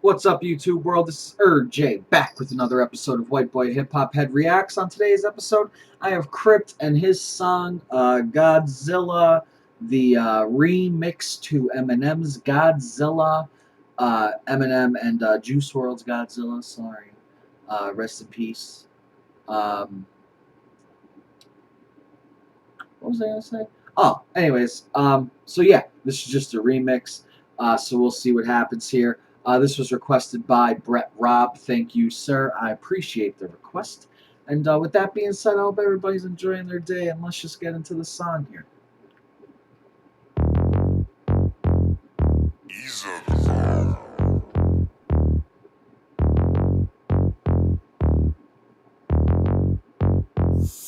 What's up, YouTube world? This is Jay back with another episode of White Boy Hip Hop Head Reacts. On today's episode, I have Crypt and his song Godzilla, the remix to Eminem's Godzilla, Eminem and Juice WRLD's Godzilla. Sorry, rest in peace. What was I gonna say? Oh, anyways, so yeah, this is just a remix. So we'll see what happens here. This was requested by Brett Robb. Thank you, sir. I appreciate the request. And with that being said, I hope everybody's enjoying their day, and let's just get into the song here.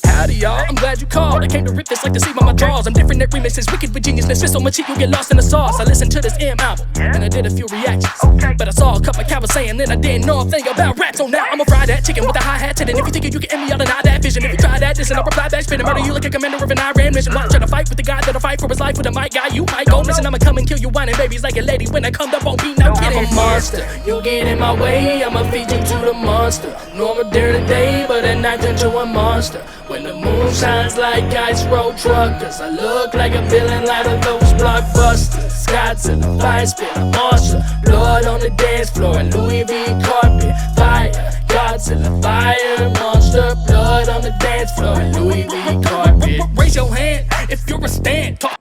Howdy, y'all, I'm glad you called. I came to rip this like the seam on my drawers. I'm different at remixes, wicked with geniusness. Spit so much shit you get lost in the sauce. I listened to this M album, and I did a few reactions. But I saw a couple cowards saying that I didn't know a thing about rap. So now I'ma fry that chicken with a hi-hat hidden. If you think you can end me, I'll deny that vision. If you try that, listen, I'll reply back, spit and murder you like a commander of an Iran mission. Why try to fight with the guy that'll fight for his life with a mic guy? You might go missing. I'ma come and kill you whining babies like a lady when I come up on beat. No kidding. I'm a monster, you get in my way, I'ma feed you to the monster. Normal during the day, but at night turn to a monster. When the moon shines like ice road truckers, I look like a villain out of those blockbusters. Godzilla, fire spit, a monster. Blood on the dance floor, and Louis V carpet. Fire, Godzilla, fire, monster. Blood on the dance floor, and Louis V carpet. Raise your hand if you're a stand. Talk.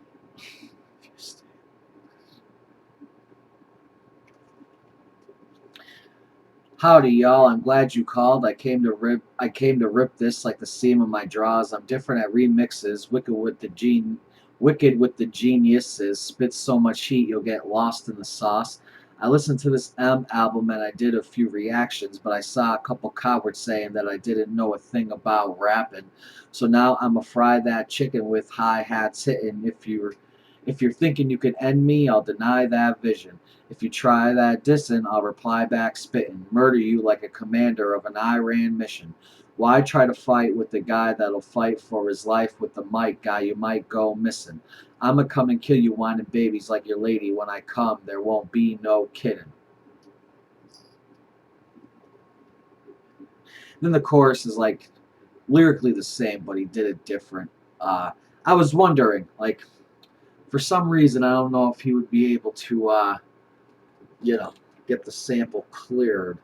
Howdy, y'all. I'm glad you called. I came to rip this like the seam of my drawers. I'm different at remixes. Wicked with the geniuses. Spits so much heat you'll get lost in the sauce. I listened to this M album and I did a few reactions, but I saw a couple cowards saying that I didn't know a thing about rapping. So now I'ma fry that chicken with hi-hats hitting. If you're thinking you can end me, I'll deny that vision. If you try that dissing, I'll reply back spitting. Murder you like a commander of an Iran mission. Why try to fight with the guy that'll fight for his life with the mic guy you might go missing? I'ma come and kill you whining babies like your lady when I come. There won't be no kidding. Then the chorus is like lyrically the same, but he did it different. I was wondering, like, for some reason, I don't know if he would be able to, get the sample cleared.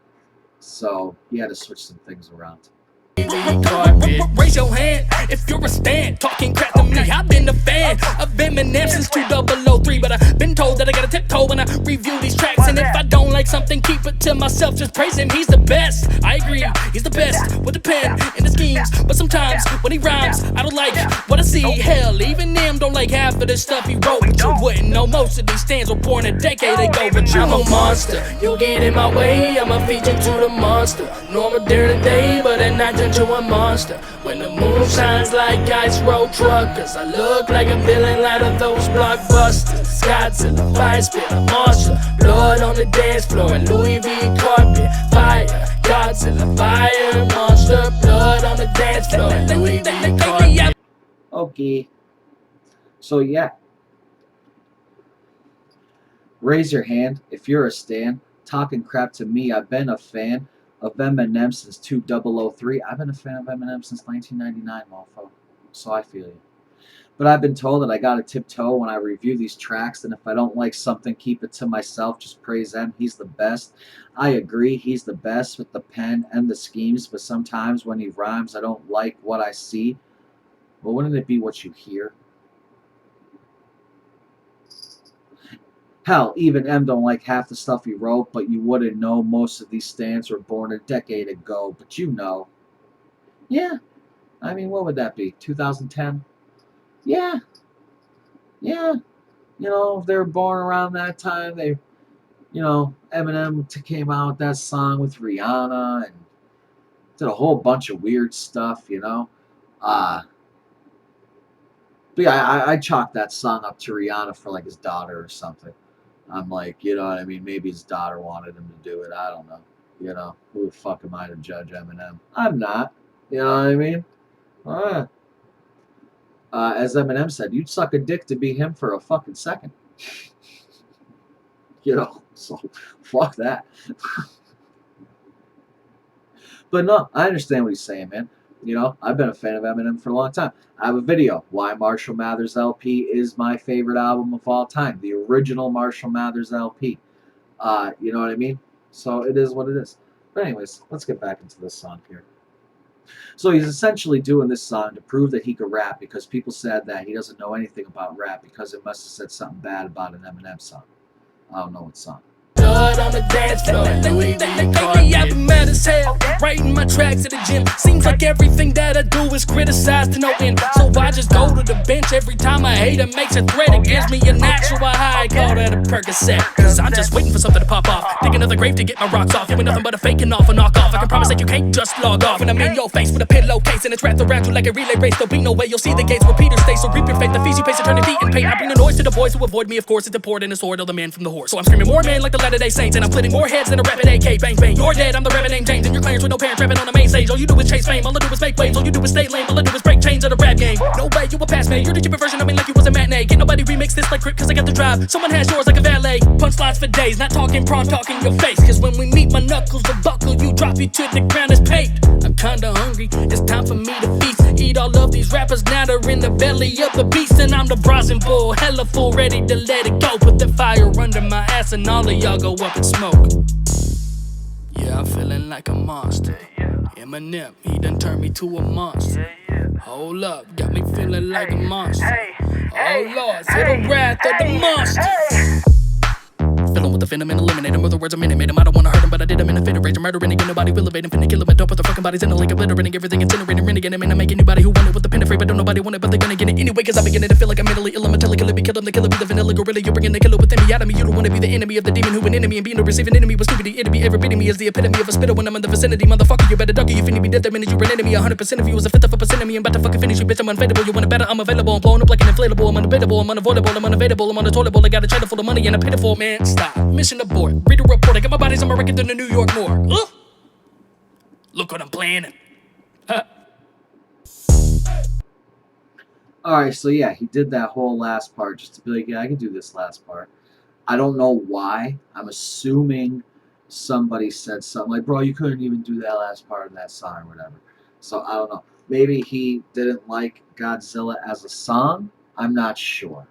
So he had to switch some things around. Raise your hand if you're a stand. Talking crap to me, I've been a fan of Eminem since 2003. But I've been told that I gotta tiptoe when I review these tracks. And if I don't like something, keep it to myself, just praise him, he's the best. I agree, he's the best with the pen and the schemes. But sometimes when he rhymes, I don't like what I see. Hell, even them don't like half of the stuff he wrote. But you wouldn't know most of these stands were born a decade ago. But I'm a monster, you get in my way, I'ma feed you to the monster. Normal during the day, but at night turn to a monster. When the moon shines like ice road truckers, I look like a villain out of those blockbusters. Godzilla, fire spit, a monster. Blood on the dance floor, and Louis V carpet. Fire, Godzilla, fire, monster. Blood on the dance floor, and Louis V carpet. Okay. So yeah. Raise your hand if you're a stan. Talking crap to me, I've been a fan of Eminem since 2003. I've been a fan of Eminem since 1999, mofo. So I feel you. But I've been told that I gotta tiptoe when I review these tracks, and if I don't like something, keep it to myself, just praise him. He's the best. I agree, he's the best with the pen and the schemes, but sometimes when he rhymes, I don't like what I see. Well, wouldn't it be what you hear? Hell, even M don't like half the stuff he wrote, but you wouldn't know most of these stands were born a decade ago, but you know. Yeah, I mean, what would that be, 2010? Yeah, yeah, if they were born around that time, Eminem came out with that song with Rihanna, and did a whole bunch of weird stuff, But yeah, I chalked that song up to Rihanna for, like, his daughter or something. I'm like, you know what I mean? Maybe his daughter wanted him to do it. I don't know. Who the fuck am I to judge Eminem? I'm not. You know what I mean? As Eminem said, you'd suck a dick to be him for a fucking second. So fuck that. But no, I understand what he's saying, man. You know, I've been a fan of Eminem for a long time. I have a video why Marshall Mathers LP is my favorite album of all time. The original Marshall Mathers LP. You know what I mean? So it is what it is. But anyways, let's get back into this song here. So he's essentially doing this song to prove that he could rap because people said that he doesn't know anything about rap because it must have said something bad about an Eminem song. I don't know what song. Blood on the dance floor. Lately, I've been mad as hell. Writing my tracks at the gym. Seems like everything that I do is criticized to no end. So I just go to the bench every time a hater makes a threat. It gives me a natural high. Call that a Percocet. Cause I'm just waiting for something to pop off. Dig another grave to get my rocks off. You ain't nothing but a faking off or knock off. I can promise that you can't just log off. When I'm in your face with a pillowcase and it's wrapped around you like a relay race, there'll be no way you'll see the gates where Peter stays. So reap your fate. The fees you pay eternity in pain. I bring the noise to the boys who avoid me. Of course, it's important and sword of the man from the horse. So I'm screaming more man like the Latter-day Saints, and I'm splitting more heads than a rapid AK. Bang bang. You're dead. I'm the rapper named James, and your clients with no parents rapping on the main stage. All you do is chase fame. All I do is make waves. All you do is stay lame. All I do is break chains of the rap game. No way you will pass me. You're the cheaper version of me like you was a matinee. Can't nobody remix this like Crypt, cause I got the drive. Someone has yours like a valet. Punchlines for days, not talking prom, talking your face. Cause when we meet, my knuckles will buckle. You drop you to the ground as paved. I'm kinda hungry. It's time for me to feast. Eat all of these rappers now they're in the belly of the beast, and I'm the brazen bull, hella full, ready to let it go. Put the fire under my ass, and all of y'all go up and smoke. Yeah, I'm feeling like a monster. Eminem, he done turned me to a monster. Hold up, got me feeling like a monster. Oh Lord, feel the wrath of the monster. Fill him with the venom and eliminate him. Other words, I'm in it. Made him. I don't wanna hurt him, but I did him in a fit of rage. I'm murdering again. Nobody will evade him. Finna kill him and don't put the fucking bodies in the lake. Obliterating everything, incinerating, renegade him. And I make anybody who want it with the pen afraid, but don't nobody want it, but they're gonna get it anyway. Cause I'm beginning to feel like I'm mentally ill. I'm a killer, be kill him. The killer be the vanilla gorilla. You're bringing the killer within me out of me. You don't wanna be the enemy of the demon who an enemy, and being a receiving enemy was stupid. It'd be ever beating me as the epitome of a spitter when I'm in the vicinity. Motherfucker, you better duck it. You finna be dead the minute you an enemy. 100% of you is a fifth of a percent of me. I'm about to fucking finish you, bitch. I'm unfadable. You want it better? I'm available. I'm blowing up like an inflatable. I'm unavailable. I'm unavoidable. I'm unavailable. I'm unavoidable. I got a cheddar full of money and a pitiful man. Stop. Mission abort. Read a report. I got my bodies on my record than the New York morgue. Look what I'm planning. Alright, so yeah, he did that whole last part just to be like, yeah, I can do this last part. I don't know why. I'm assuming somebody said something like, bro, you couldn't even do that last part of that song or whatever. So I don't know. Maybe he didn't like Godzilla as a song. I'm not sure.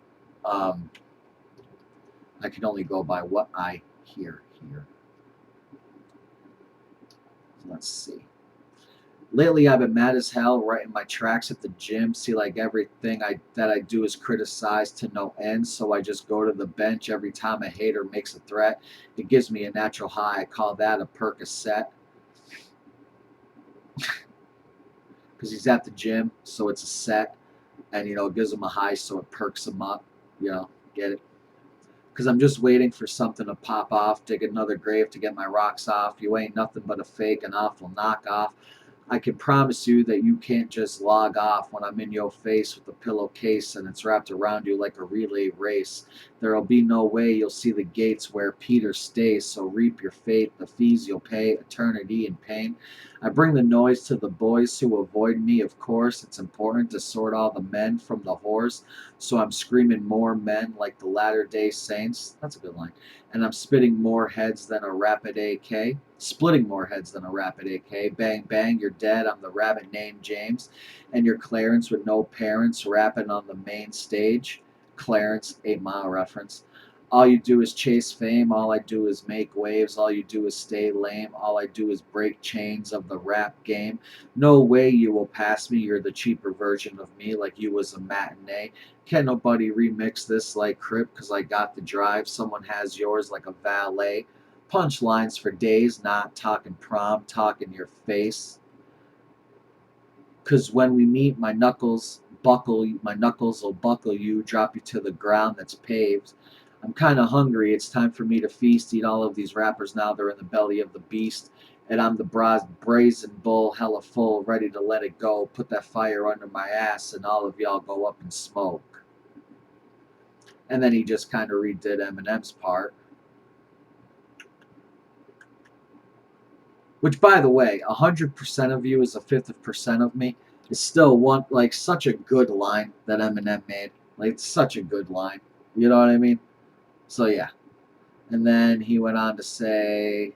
I can only go by what I hear here. Let's see. Lately, I've been mad as hell writing my tracks at the gym. See, like everything that I do is criticized to no end. So I just go to the bench every time a hater makes a threat. It gives me a natural high. I call that a Percocet. Because he's at the gym, so it's a set. And, you know, it gives him a high, so it perks him up. You know, get it? Because I'm just waiting for something to pop off, dig another grave to get my rocks off. You ain't nothing but a fake, an awful knockoff. I can promise you that you can't just log off when I'm in your face with a pillowcase and it's wrapped around you like a relay race. There'll be no way you'll see the gates where Peter stays, so reap your fate, the fees you'll pay, eternity in pain. I bring the noise to the boys who avoid me, of course. It's important to sort all the men from the whores, so I'm screaming more men like the Latter-day Saints. That's a good line. And I'm spitting more heads than a rapid AK. Splitting more heads than a rapid AK. Bang, bang, you're dead. I'm the rabbit named James. And you're Clarence with no parents rapping on the main stage. Clarence, 8 Mile reference. All you do is chase fame. All I do is make waves. All you do is stay lame. All I do is break chains of the rap game. No way you will pass me. You're the cheaper version of me, like you was a matinee. Can't nobody remix this like Crypt, because I got the drive. Someone has yours like a valet. Punchlines for days, not talking prom, talking your face. Because when we meet, my knuckles will buckle you, drop you to the ground that's paved. I'm kind of hungry. It's time for me to feast. Eat all of these rappers now. They're in the belly of the beast. And I'm the brazen bull, hella full, ready to let it go. Put that fire under my ass, and all of y'all go up in smoke. And then he just kind of redid Eminem's part. Which, by the way, 100% of you is a fifth of percent of me. Is still one, like, such a good line that Eminem made. Like, it's such a good line. You know what I mean? So, yeah. And then he went on to say,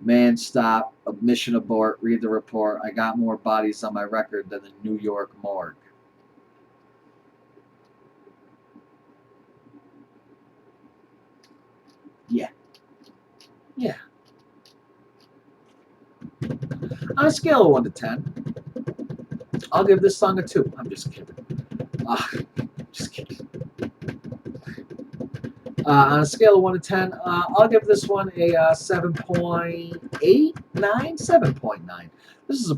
"Man, stop, mission abort, read the report. I got more bodies on my record than the New York morgue." Yeah, yeah. On a scale of 1 to 10, I'll give this song a 2. I'm just kidding. Just kidding. On a scale of 1 to 10, I'll give this one a 7.89, 7.9. This is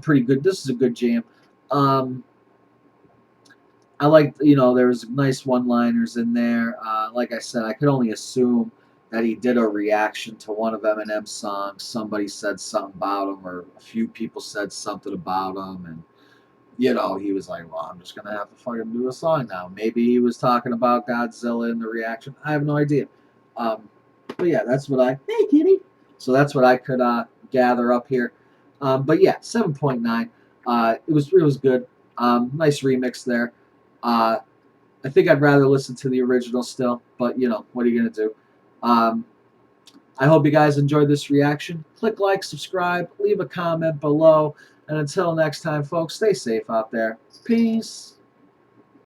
a good jam. Um, I like, there's nice one-liners in there. Like I said, I could only assume that he did a reaction to one of Eminem's songs. Somebody said something about him, or a few people said something about him, and he was like, "Well, I'm just gonna have to fucking do a song now." Maybe he was talking about Godzilla in the reaction. I have no idea. Um, but yeah, hey kitty. So that's what I could gather up here. But yeah, 7.9. It was good. Nice remix there. Uh, I think I'd rather listen to the original still, but what are you gonna do? Um, I hope you guys enjoyed this reaction. Click like, subscribe, leave a comment below, and until next time, folks, stay safe out there. Peace.